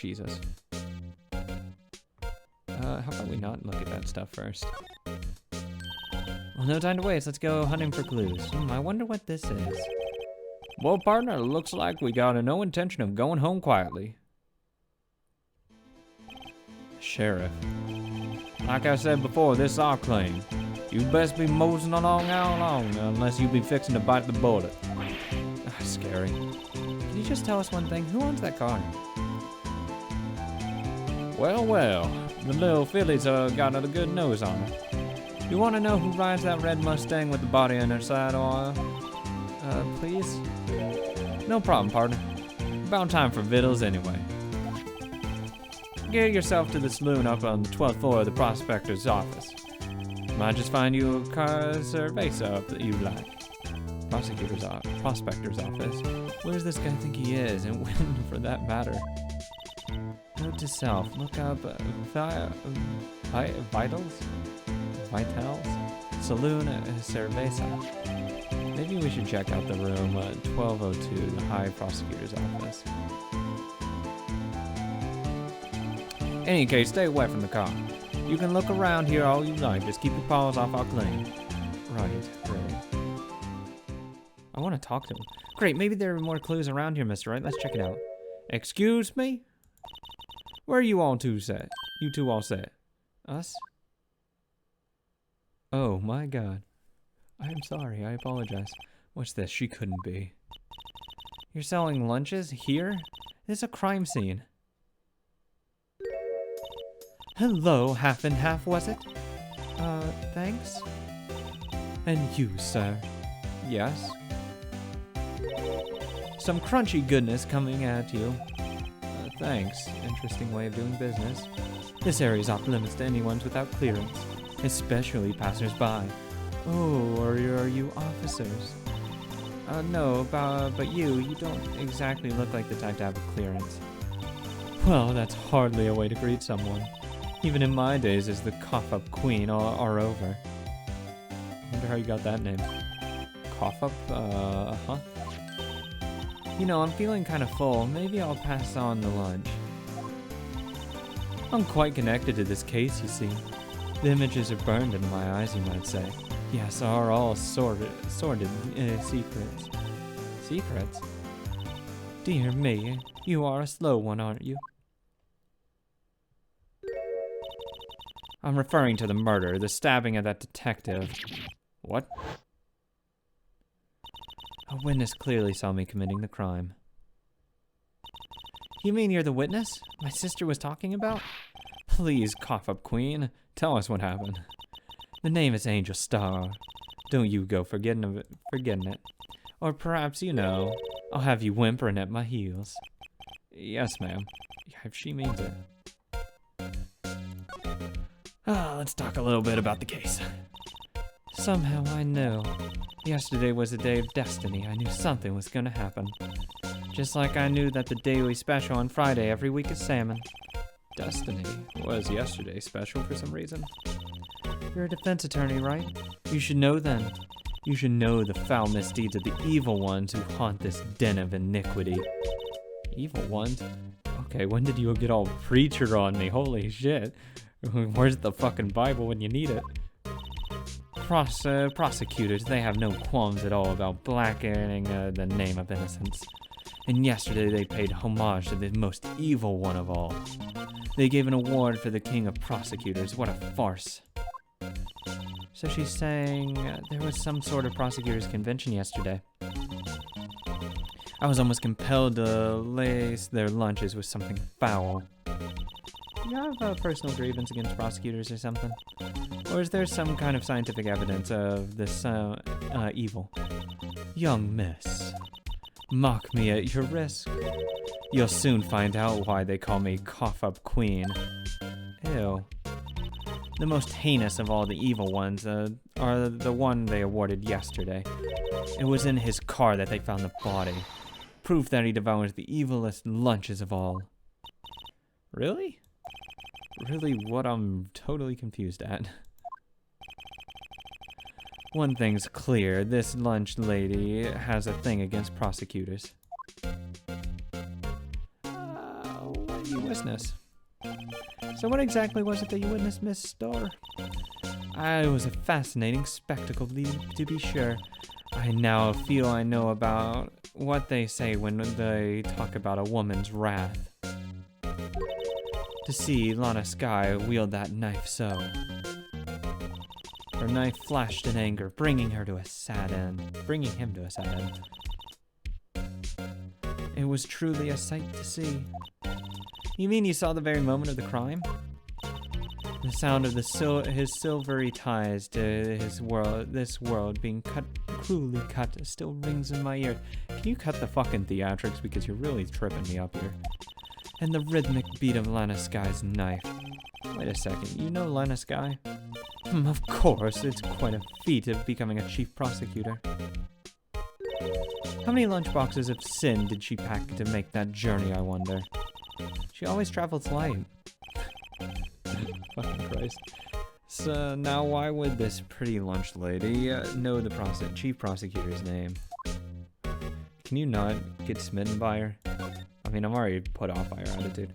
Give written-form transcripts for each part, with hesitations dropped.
Jesus. How about we not look at that stuff first? Well, no time to waste. Let's go hunting for clues. I wonder what this is. Well, partner, looks like we got no intention of going home quietly. Sheriff. Like I said before, this is our claim. You best be moseying along how long, unless you be fixing to bite the bullet. Scary. Can you just tell us one thing? Who owns that car? Well, well. The little filly's got a good nose on her. You want to know who rides that red Mustang with the body on her saddle? Please? No problem, partner. About time for victuals anyway. Get yourself to the saloon up on the 12th floor of the Prosecutor's office. Might just find you a car cerveza up that you like. Prosecutor's Prospector's office. Where does this guy think he is, and when, for that matter? Note to self, look up Vitals? Saloon Cerveza. Maybe we should check out the room 1202, the High Prosecutor's office. In any case, stay away from the car. You can look around here all you like, just keep your paws off our claim. Right, great. I want to talk to him. Great, maybe there are more clues around here, Mr. Wright. Let's check it out. Excuse me? Where are you all two set? You two all set? Us? Oh my god. I'm sorry, I apologize. What's this? She couldn't be. You're selling lunches here? This is a crime scene. Hello, half and half, was it? Thanks? And you, sir? Yes? Some crunchy goodness coming at you. Thanks. Interesting way of doing business. This area's off limits to anyone without clearance, especially passers-by. Oh, or are you officers? No, but you don't exactly look like the type to have a clearance. Well, that's hardly a way to greet someone. Even in my days as the cough-up queen are over. Wonder how you got that name. Cough-up? Huh? You know, I'm feeling kind of full. Maybe I'll pass on the lunch. I'm quite connected to this case, you see. The images are burned into my eyes, you might say. Yes, are all sordid secrets. Secrets? Dear me, you are a slow one, aren't you? I'm referring to the murder, the stabbing of that detective. What? A witness clearly saw me committing the crime. You mean you're the witness my sister was talking about? Please, cough-up queen, tell us what happened. The name is Angel Star. Don't you go forgetting it. Or perhaps, you know, I'll have you whimpering at my heels. Yes, ma'am. If she means it. Let's talk a little bit about the case. Somehow I knew. Yesterday was a day of destiny. I knew something was gonna happen. Just like I knew that the daily special on Friday every week is salmon. Destiny was yesterday special for some reason. You're a defense attorney, right? You should know then. You should know the foul misdeeds of the evil ones who haunt this den of iniquity. Evil ones? Okay, when did you get all preacher on me? Holy shit. Where's the fucking Bible when you need it? Prosecutors, they have no qualms at all about blackening the name of innocence. And yesterday they paid homage to the most evil one of all. They gave an award for the king of prosecutors. What a farce. So she's saying there was some sort of prosecutors convention yesterday. I was almost compelled to lace their lunches with something foul. Do you have a personal grievance against prosecutors or something? Or is there some kind of scientific evidence of this evil? Young miss, mock me at your risk. You'll soon find out why they call me Cough-Up Queen. Ew. The most heinous of all the evil ones are the one they awarded yesterday. It was in his car that they found the body. Proof that he devours the evilest lunches of all. Really? Really what I'm totally confused at. One thing's clear, this lunch lady has a thing against prosecutors. When you witness? So what exactly was it that you witnessed, Miss Starr? It was a fascinating spectacle, to be sure. I now feel I know about what they say when they talk about a woman's wrath. To see Lana Skye wield that knife so. Her knife flashed in anger, bringing him to a sad end. It was truly a sight to see. You mean you saw the very moment of the crime? The sound of his silvery ties to this world being cruelly cut, still rings in my ear. Can you cut the fucking theatrics, because you're really tripping me up here? And the rhythmic beat of Lana Skye's knife. Wait a second, you know Lana Skye? Of course, it's quite a feat of becoming a chief prosecutor. How many lunchboxes of sin did she pack to make that journey, I wonder? She always travels light. Fucking Christ. So now why would this pretty lunch lady know the chief prosecutor's name? Can you not get smitten by her? I mean, I'm already put off by her attitude.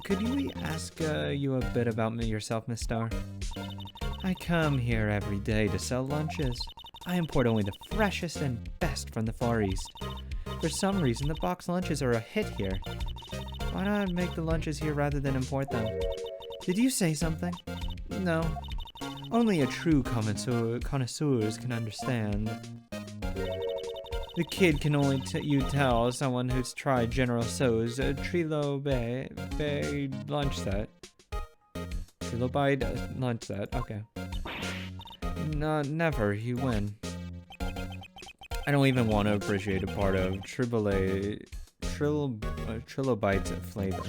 Could we ask you a bit about yourself, Miss Starr? I come here every day to sell lunches. I import only the freshest and best from the Far East. For some reason, the box lunches are a hit here. Why not make the lunches here rather than import them? Did you say something? No. Only a true connoisseurs can understand. The kid can only tell someone who's tried General Tso's Trilobite lunch set. Trilobite lunch set, okay. No, never, you win. I don't even want to appreciate a part of Trilobite's flavor.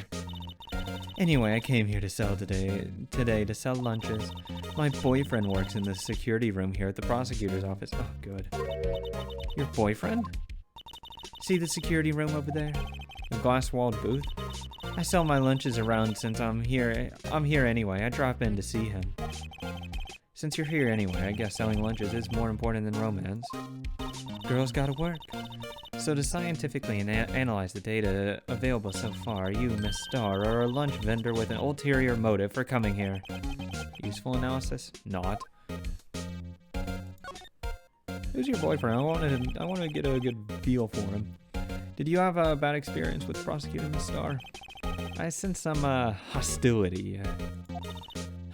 Anyway, I came here to sell today to sell lunches. My boyfriend works in the security room here at the prosecutor's office. Oh, good. Your boyfriend? See the security room over there? The glass-walled booth? I sell my lunches around since I'm here anyway. I drop in to see him. Since you're here anyway, I guess selling lunches is more important than romance. Girls gotta work. So to scientifically analyze the data available so far, you, Miss Starr, are a lunch vendor with an ulterior motive for coming here. Useful analysis? Not. Who's your boyfriend? I want to get a good feel for him. Did you have a bad experience with Prosecutor, Miss Starr? I sense some hostility.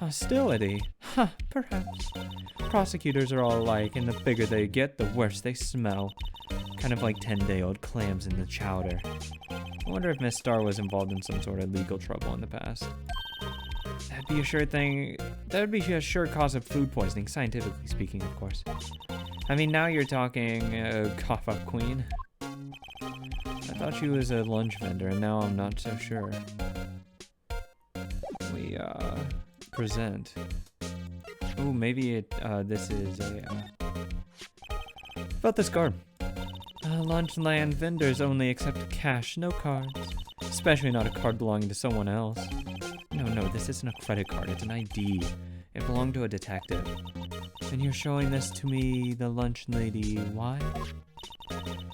Hostility? Huh, perhaps. Prosecutors are all alike, and the bigger they get, the worse they smell. Kind of like 10-day-old clams in the chowder. I wonder if Miss Starr was involved in some sort of legal trouble in the past. That'd be a sure thing. That'd be a sure cause of food poisoning, scientifically speaking, of course. I mean, now you're talking cough up queen. I thought she was a lunch vendor, and now I'm not so sure. We present. Oh, maybe this is a about this card. Lunchland vendors only accept cash, no cards. Especially not a card belonging to someone else. No, this isn't a credit card, it's an ID. It belonged to a detective. And you're showing this to me, the lunch lady, why?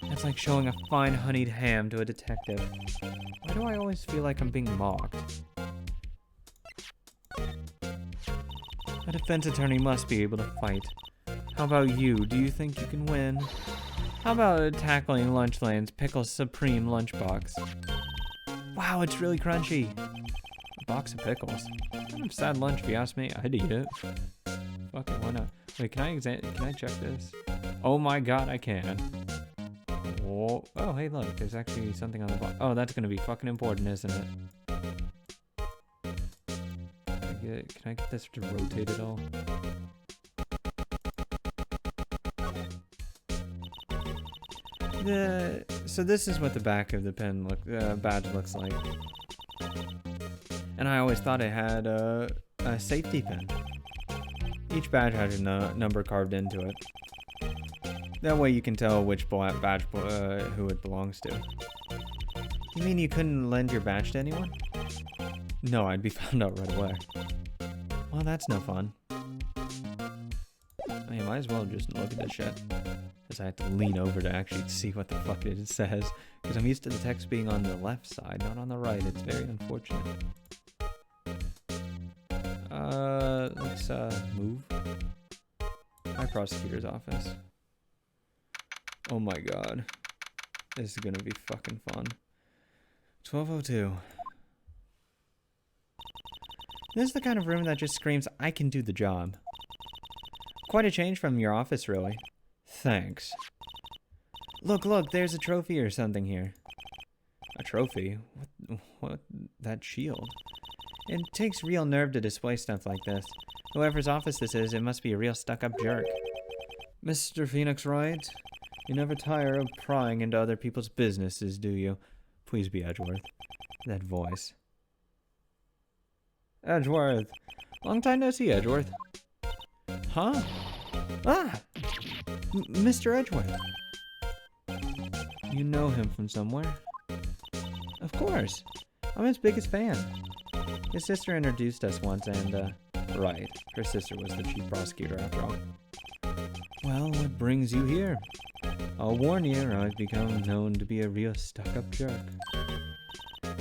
It's like showing a fine honeyed ham to a detective. Why do I always feel like I'm being mocked? A defense attorney must be able to fight. How about you? Do you think you can win? How about tackling Lunchland's Pickle Supreme lunchbox? Wow, it's really crunchy. A box of pickles. Kind of sad lunch if you ask me. I'd eat it. Fuck it, why not? Wait, can I check this? Oh my god, I can. Oh, hey look, there's actually something on the box. Oh, that's gonna be fucking important, isn't it? Can I get this to rotate at all? So this is what the back of the badge looks like. And I always thought it had a safety pin. Each badge has a number carved into it. That way you can tell which badge who it belongs to. You mean you couldn't lend your badge to anyone? No, I'd be found out right away. Well, that's no fun. I mean, might as well just look at this shit. Because I have to lean over to actually see what the fuck it says. Because I'm used to the text being on the left side, not on the right. It's very unfortunate. Let's move. My prosecutor's office. Oh my god. This is gonna be fucking fun. 1202. This is the kind of room that just screams, I can do the job. Quite a change from your office, really. Thanks. Look, there's a trophy or something here. A trophy? What? That shield? It takes real nerve to display stuff like this. Whoever's office this is, it must be a real stuck-up jerk. Mr. Phoenix Wright, you never tire of prying into other people's businesses, do you? Please be Edgeworth. That voice. Edgeworth. Long time no see, Edgeworth. Huh? Ah! Mr. Edgeworth. You know him from somewhere? Of course. I'm his biggest fan. His sister introduced us once and, right. Her sister was the chief prosecutor after all. Well, what brings you here? I'll warn you, or I've become known to be a real stuck-up jerk.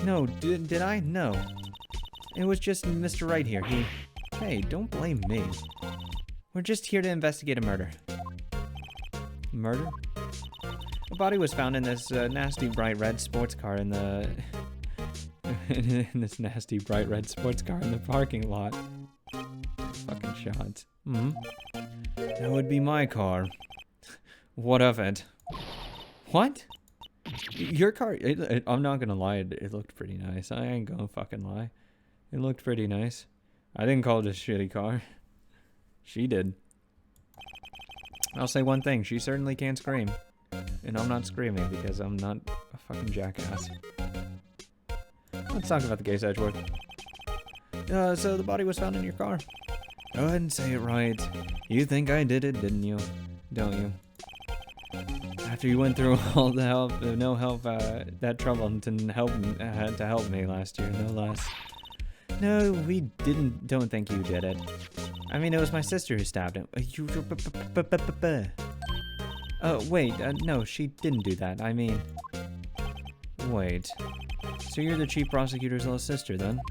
No, did I? No. It was just Mr. Wright here. Hey, don't blame me. We're just here to investigate a murder. Murder? A body was found in this nasty bright red sports car in the... in this nasty bright red sports car in the parking lot. Fucking shots. That would be my car. What of it? What? Your car? I'm not gonna lie, it looked pretty nice. I ain't gonna fucking lie. It looked pretty nice. I didn't call it a shitty car. She did. I'll say one thing, she certainly can't scream. And I'm not screaming because I'm not a fucking jackass. Let's talk about the case, Edgeworth. So the body was found in your car? Go ahead and say it right. You think I did it, didn't you? Don't you? After you went through all the help, that trouble to help me last year, no less. No, we don't think you did it. I mean, it was my sister who stabbed him. Wait, no, she didn't do that. I mean... Wait. So you're the chief prosecutor's little sister, then?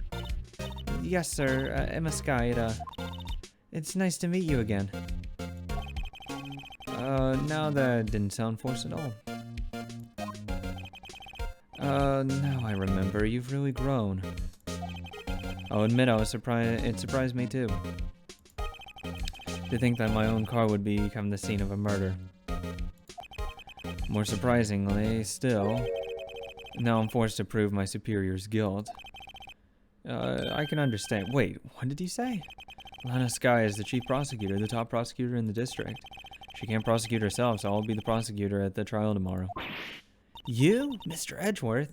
Yes, sir. Emma Sky, it's nice to meet you again. Now that didn't sound forced at all. Now I remember. You've really grown. I'll admit I was surprised. It surprised me, too. To think that my own car would become the scene of a murder. More surprisingly, still, now I'm forced to prove my superior's guilt. I can understand. Wait, what did you say? Lana Sky is the chief prosecutor, the top prosecutor in the district. She can't prosecute herself, so I'll be the prosecutor at the trial tomorrow. You? Mr. Edgeworth?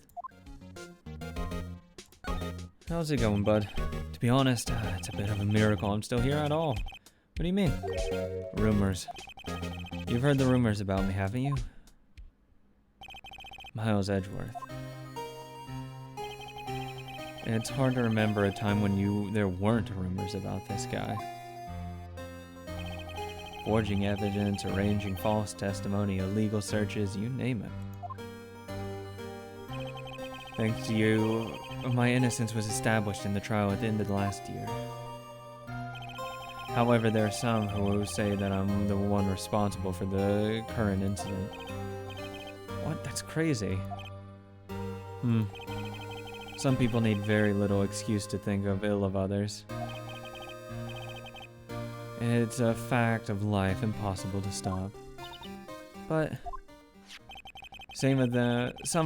How's it going, bud? To be honest, it's a bit of a miracle I'm still here at all. What do you mean? Rumors. You've heard the rumors about me, haven't you? Miles Edgeworth. It's hard to remember a time when there weren't rumors about this guy. Forging evidence, arranging false testimony, illegal searches, you name it. Thanks to you, my innocence was established in the trial at the end of the last year. However, there are some who say that I'm the one responsible for the current incident. What? That's crazy. Some people need very little excuse to think ill of others. It's a fact of life, impossible to stop. But some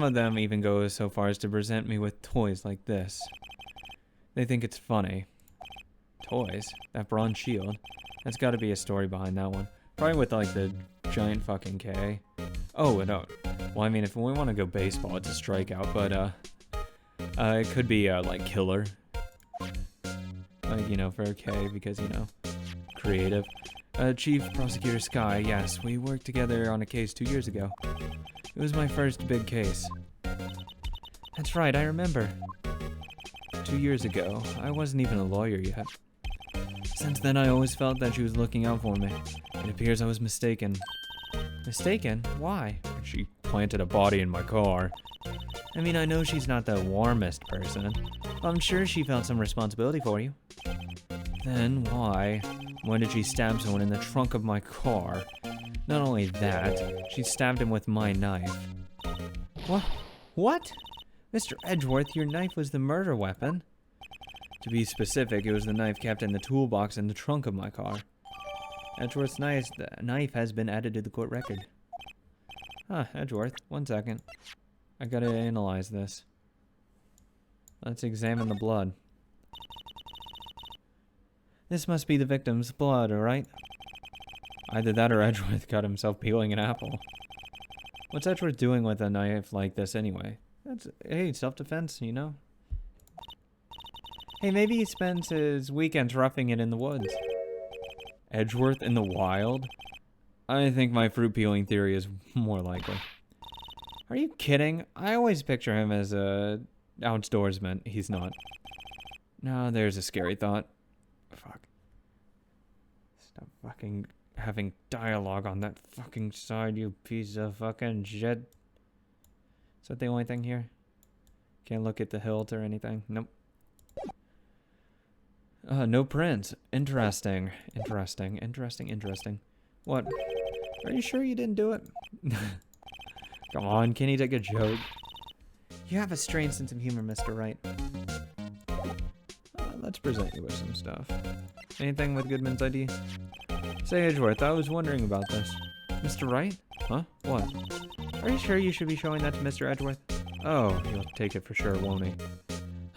of them even go so far as to present me with toys like this. They think it's funny. Toys? That bronze shield? That's gotta be a story behind that one. Probably with like the giant fucking K. Oh, no. Well, I mean, if we want to go baseball, it's a strikeout, but it could be like killer. Like, you know, for a K, because, you know, creative. Chief Prosecutor Sky, yes, we worked together on a case 2 years ago. It was my first big case. That's right, I remember. 2 years ago, I wasn't even a lawyer yet. Since then, I always felt that she was looking out for me. It appears I was mistaken. Mistaken? Why? She planted a body in my car. I mean, I know she's not the warmest person, but I'm sure she felt some responsibility for you. Then why? Why did she stab someone in the trunk of my car? Not only that, she stabbed him with my knife. What? What? Mr. Edgeworth, your knife was the murder weapon. To be specific, it was the knife kept in the toolbox in the trunk of my car. Edgeworth's knife has been added to the court record. Huh, Edgeworth, 1 second. I gotta analyze this. Let's examine the blood. This must be the victim's blood, alright? Either that or Edgeworth got himself peeling an apple. What's Edgeworth doing with a knife like this anyway? Hey, self-defense, you know? Hey, maybe he spends his weekends roughing it in the woods. Edgeworth in the wild? I think my fruit peeling theory is more likely. Are you kidding? I always picture him as a outdoorsman. He's not. No, there's a scary thought. Fuck. Stop fucking having dialogue on that fucking side, you piece of fucking shit. Is that the only thing here? Can't look at the hilt or anything? Nope. No prints. Interesting. Interesting. What? Are you sure you didn't do it? Come on, can you take a joke? You have a strange sense of humor, Mr. Wright. Let's present you with some stuff. Anything with Goodman's ID? Say, Edgeworth, I was wondering about this. Mr. Wright? Huh? What? Are you sure you should be showing that to Mr. Edgeworth? Oh, he'll take it for sure, won't he?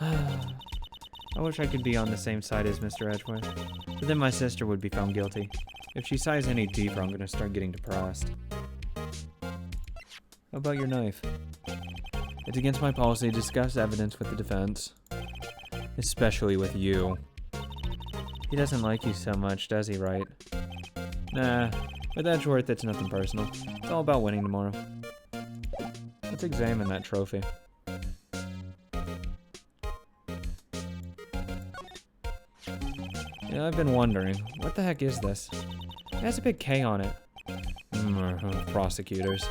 I wish I could be on the same side as Mr. Edgeworth, but then my sister would be found guilty. If she sighs any deeper, I'm gonna start getting depressed. How about your knife? It's against my policy to discuss evidence with the defense. Especially with you. He doesn't like you so much, does he, Wright? Nah, with Edgeworth it's nothing personal. It's all about winning tomorrow. Let's examine that trophy. Yeah, I've been wondering, what the heck is this? It has a big K on it. Prosecutors.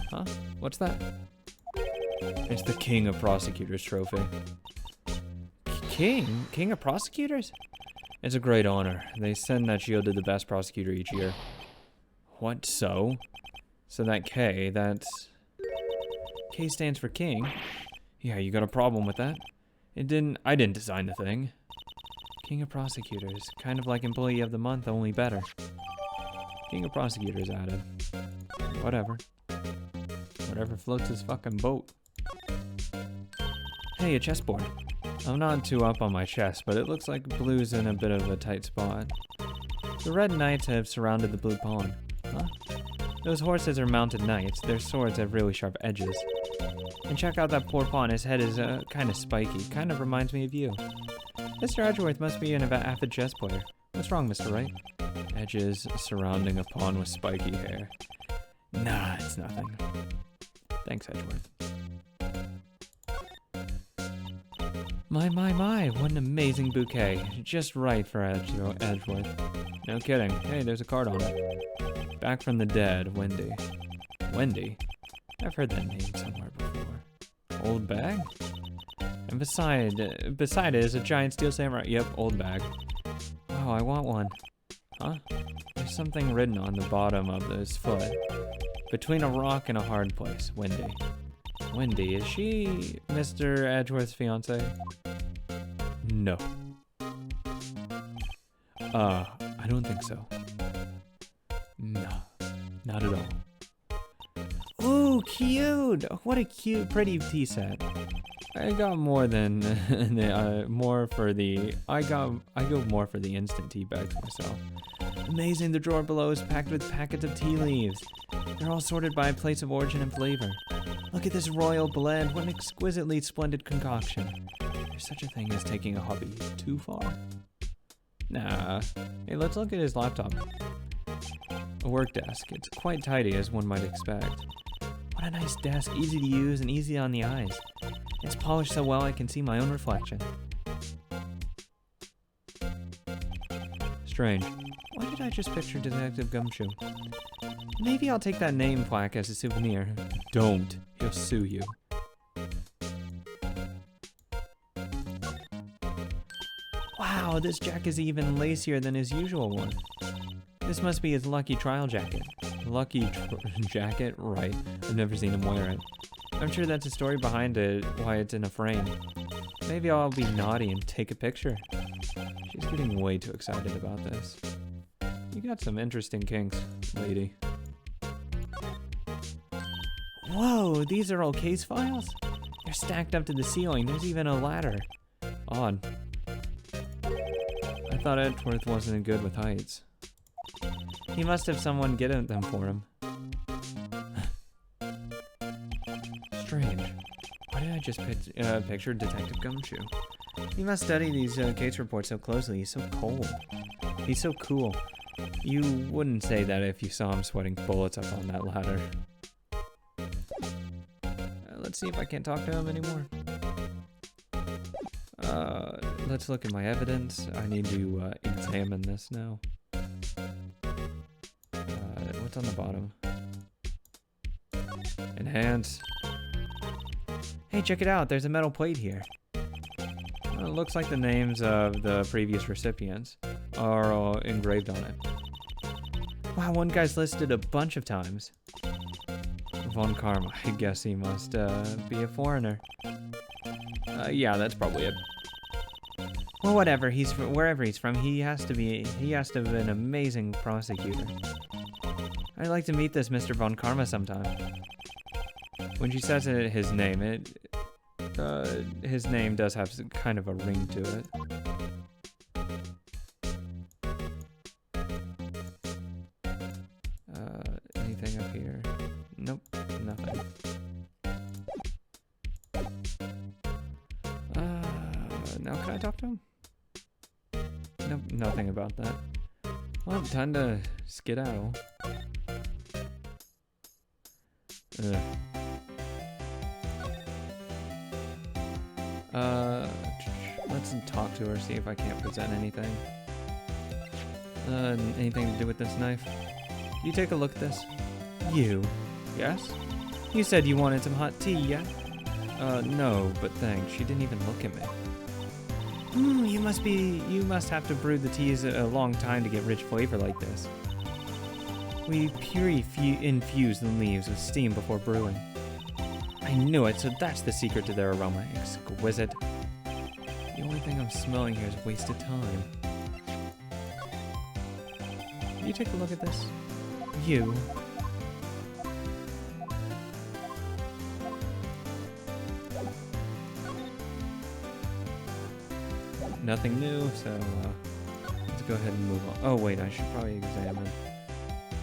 Huh? What's that? It's the King of Prosecutors trophy. King? King of Prosecutors? It's a great honor. They send that shield to the best prosecutor each year. What, so? So that K, that's... K stands for King? Yeah, you got a problem with that? I didn't design the thing. King of Prosecutors. Kind of like Employee of the Month, only better. King of Prosecutors added. Whatever. Whatever floats his fucking boat. Hey, a chessboard. I'm not too up on my chess, but it looks like blue's in a bit of a tight spot. The red knights have surrounded the blue pawn. Huh? Those horses are mounted knights. Their swords have really sharp edges. And check out that poor pawn. His head is kind of spiky. Kind of reminds me of you. Mr. Edgeworth must be an avid chess player. What's wrong, Mr. Wright? Edges surrounding a pawn with spiky hair. Nah, it's nothing. Thanks, Edgeworth. My, what an amazing bouquet. Just right for Edgeworth. No kidding. Hey, there's a card on it. Back from the dead, Wendy. Wendy? I've heard that name somewhere before. Old bag? And beside it is a giant steel samurai. Yep, old bag. Wow, I want one. Huh? There's something written on the bottom of this foot. Between a rock and a hard place, Wendy. Wendy, is she Mr. Edgeworth's fiance? No. I don't think so. No, not at all. Ooh, cute! What a cute, pretty tea set. I got more than I go more for the instant tea bags myself. Amazing, the drawer below is packed with packets of tea leaves. They're all sorted by place of origin and flavor. Look at this royal blend, what an exquisitely splendid concoction. There's such a thing as taking a hobby too far. Nah. Hey, let's look at his laptop. A work desk. It's quite tidy, as one might expect. What a nice desk, easy to use and easy on the eyes. It's polished so well I can see my own reflection. Strange. Why did I just picture Detective Gumshoe? Maybe I'll take that name plaque as a souvenir. Don't. He'll sue you. Wow, this jacket is even lacier than his usual one. This must be his lucky trial jacket. Lucky jacket? Right. I've never seen him wear it. I'm sure that's a story behind it, why it's in a frame. Maybe I'll be naughty and take a picture. She's getting way too excited about this. You got some interesting kinks, lady. Whoa, these are all case files? They're stacked up to the ceiling. There's even a ladder. Odd. I thought Edgeworth wasn't good with heights. He must have someone get at them for him. Strange. Why did I just picture Detective Gumshoe? He must study these case reports so closely. He's so cold. He's so cool. You wouldn't say that if you saw him sweating bullets up on that ladder. Let's see if I can't talk to him anymore. Let's look at my evidence. I need to examine this now. What's on the bottom? Enhance. Hey, check it out. There's a metal plate here. It looks like the names of the previous recipients are engraved on it. Wow, one guy's listed a bunch of times. Von Karma. I guess he must be a foreigner. Yeah, that's probably it. Well, whatever. Wherever he's from, he has to have been an amazing prosecutor. I'd like to meet this Mr. Von Karma sometime. When she says his name, his name does have kind of a ring to it. Anything up here? Nope, nothing. Now can I talk to him? Nope, nothing about that. Well, time to skedaddle. Let's talk to her, see if I can't present anything. Anything to do with this knife? You take a look at this. You? Yes? You said you wanted some hot tea, yeah? No, but thanks. She didn't even look at me. You must have to brew the teas a long time to get rich flavor like this. We infuse the leaves with steam before brewing. I knew it, so that's the secret to their aroma. Exquisite. The only thing I'm smelling here is wasted time. Can you take a look at this? You. Nothing new, so let's go ahead and move on. Oh wait, I should probably examine.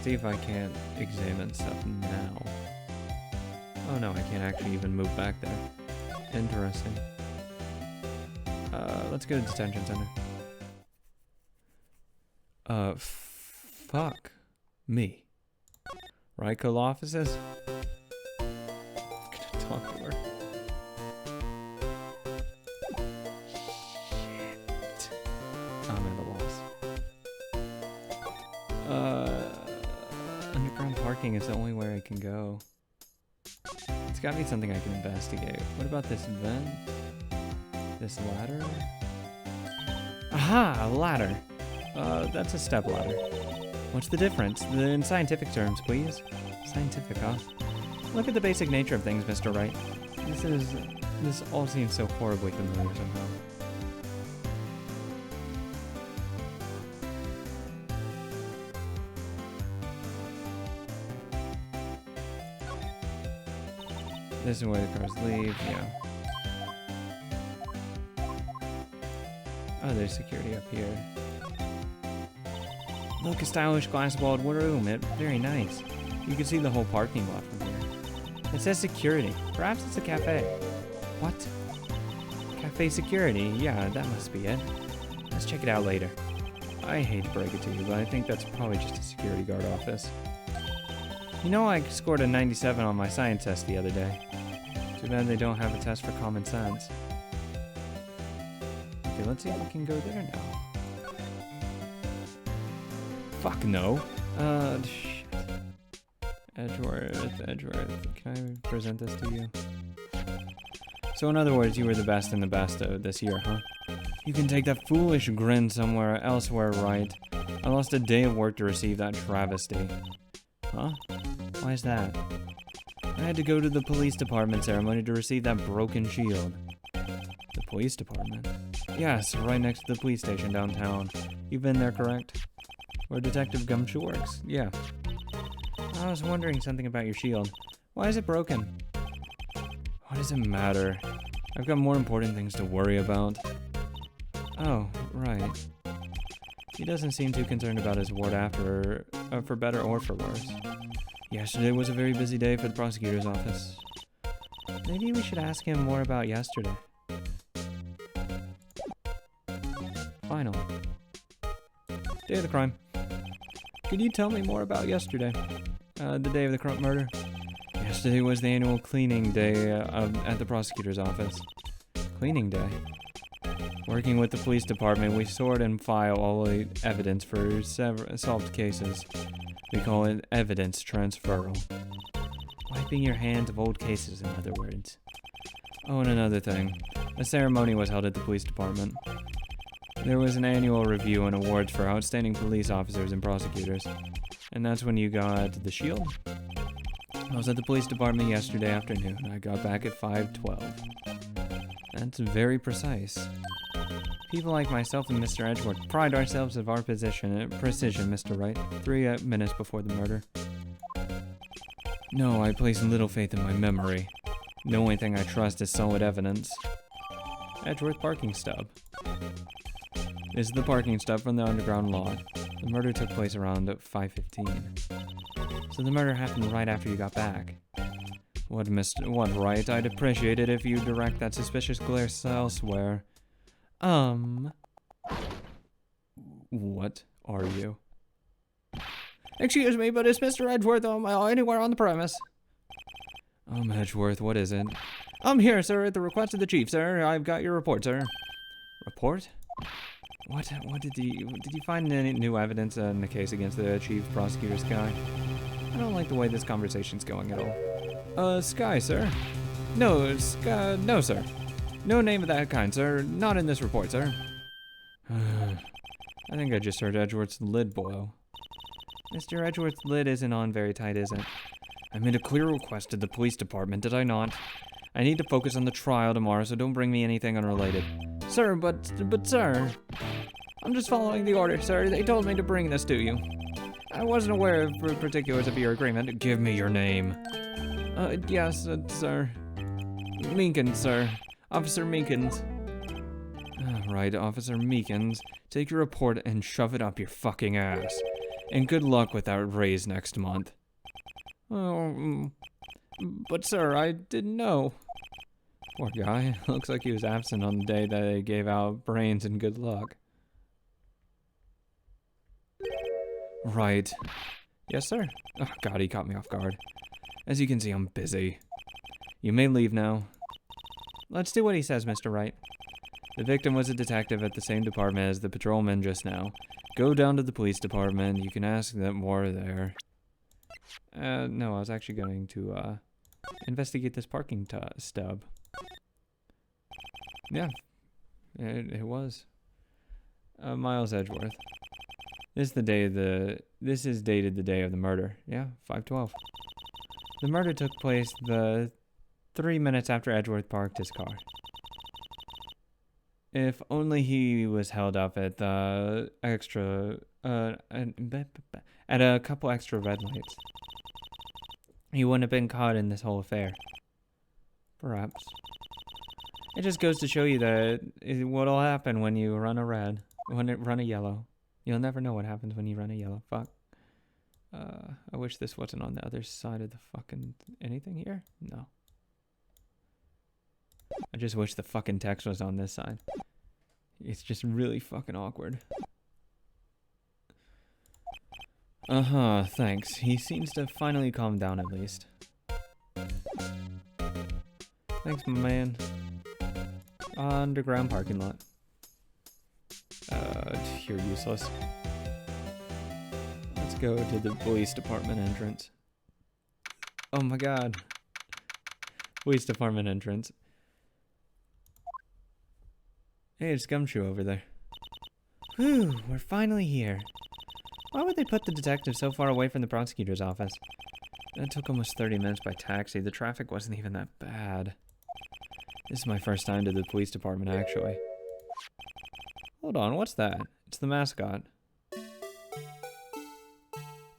See if I can't examine stuff now. Oh no, I can't actually even move back there. Interesting. Let's go to detention center. Fuck me. Ryko offices? I'm gonna talk to her. Shit. I'm at a loss. Underground parking is the only way I can go. It's gotta be something I can investigate. What about this vent? This ladder? Aha! A ladder! That's a step ladder. What's the difference? In scientific terms, please. Scientific, huh? Look at the basic nature of things, Mr. Wright. This all seems so horribly familiar somehow. This is where the cars leave, yeah. Oh, there's security up here. Look, a stylish glass-walled room. Very nice. You can see the whole parking lot from here. It says security. Perhaps it's a cafe. What? Cafe security? Yeah, that must be it. Let's check it out later. I hate to break it to you, but I think that's probably just a security guard office. You know, I scored a 97 on my science test the other day. Too bad they don't have a test for common sense. Okay, let's see if we can go there now. Fuck no. Shit. Edgeworth. Can I present this to you? So in other words, you were the best in the best this year, huh? You can take that foolish grin somewhere elsewhere, Wright. I lost a day of work to receive that travesty. Huh? Why is that? I had to go to the police department ceremony to receive that broken shield. The police department? Yes, right next to the police station downtown. You've been there, correct? Where Detective Gumshoe works? Yeah. I was wondering something about your shield. Why is it broken? What does it matter? I've got more important things to worry about. Oh, right. He doesn't seem too concerned about his ward after, for better or for worse. Yesterday was a very busy day for the prosecutor's office. Maybe we should ask him more about yesterday. Final. Day of the crime. Could you tell me more about yesterday? The day of the murder? Yesterday was the annual cleaning day at the prosecutor's office. Cleaning day? Working with the police department, we sort and file all the evidence for solved cases. We call it evidence transferal. Wiping your hands of old cases, in other words. Oh, and another thing. A ceremony was held at the police department. There was an annual review and awards for outstanding police officers and prosecutors. And that's when you got the shield? I was at the police department yesterday afternoon. I got back at 5:12. That's very precise. People like myself and Mr. Edgeworth pride ourselves of our precision, Mr. Wright. 3 minutes before the murder. No, I place little faith in my memory. The only thing I trust is solid evidence. Edgeworth parking stub. This is the parking stub from the underground lot. The murder took place around 5:15. So the murder happened right after you got back. What, Wright? I'd appreciate it if you direct that suspicious glare elsewhere. What are you? Excuse me, but is Mr. Edgeworth anywhere on the premise? Edgeworth, what is it? I'm here, sir, at the request of the chief, sir. I've got your report, sir. Report? What did you find any new evidence in the case against the chief prosecutor, Sky? I don't like the way this conversation's going at all. Sky, sir? No, Sky, no, sir. No name of that kind, sir. Not in this report, sir. I think I just heard Edgeworth's lid boil. Mr. Edgeworth's lid isn't on very tight, is it? I made a clear request to the police department, did I not? I need to focus on the trial tomorrow, so don't bring me anything unrelated. Sir, but sir... I'm just following the order, sir. They told me to bring this to you. I wasn't aware of the particulars of your agreement. Give me your name. Yes, sir. Meekins, sir. Officer Meekins. Right, Officer Meekins. Take your report and shove it up your fucking ass. And good luck with that raise next month. Oh, but sir, I didn't know. Poor guy. Looks like he was absent on the day that they gave out brains and good luck. Right. Yes, sir. Oh, God, he caught me off guard. As you can see, I'm busy. You may leave now. Let's do what he says, Mr. Wright. The victim was a detective at the same department as the patrolman just now. Go down to the police department. You can ask them more there. No, I was actually going to, investigate this parking stub. Yeah, it was. Miles Edgeworth. This is dated the day of the murder. Yeah, 5:12. The murder took place 3 minutes after Edgeworth parked his car. If only he was held up at the at a couple extra red lights, he wouldn't have been caught in this whole affair. Perhaps. It just goes to show you that what'll happen when you run a red, run a yellow. You'll never know what happens when you run a yellow. Fuck. I wish this wasn't on the other side of the fucking anything here. No. I just wish the fucking text was on this side. It's just really fucking awkward. Thanks. He seems to have finally calmed down at least. Thanks, my man. Underground parking lot. You're useless. Let's go to the police department entrance. Oh my god. Police department entrance. Hey, it's Gumshoe over there. Whew, we're finally here. Why would they put the detective so far away from the prosecutor's office? It took almost 30 minutes by taxi. The traffic wasn't even that bad. This is my first time to the police department, actually. Hold on, what's that? It's the mascot.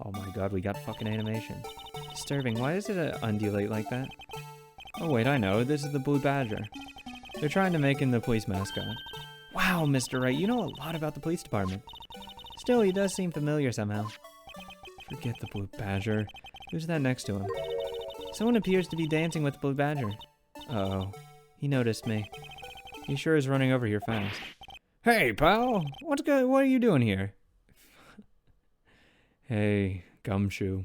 Oh my god, we got fucking animation. Disturbing. Why does it undulate like that? Oh wait, I know. This is the Blue Badger. They're trying to make him the police mascot. Wow, Mr. Wright, you know a lot about the police department. Still, he does seem familiar somehow. Forget the Blue Badger. Who's that next to him? Someone appears to be dancing with the Blue Badger. Uh-oh. He noticed me. He sure is running over here fast. Hey, pal! What are you doing here? Hey, Gumshoe.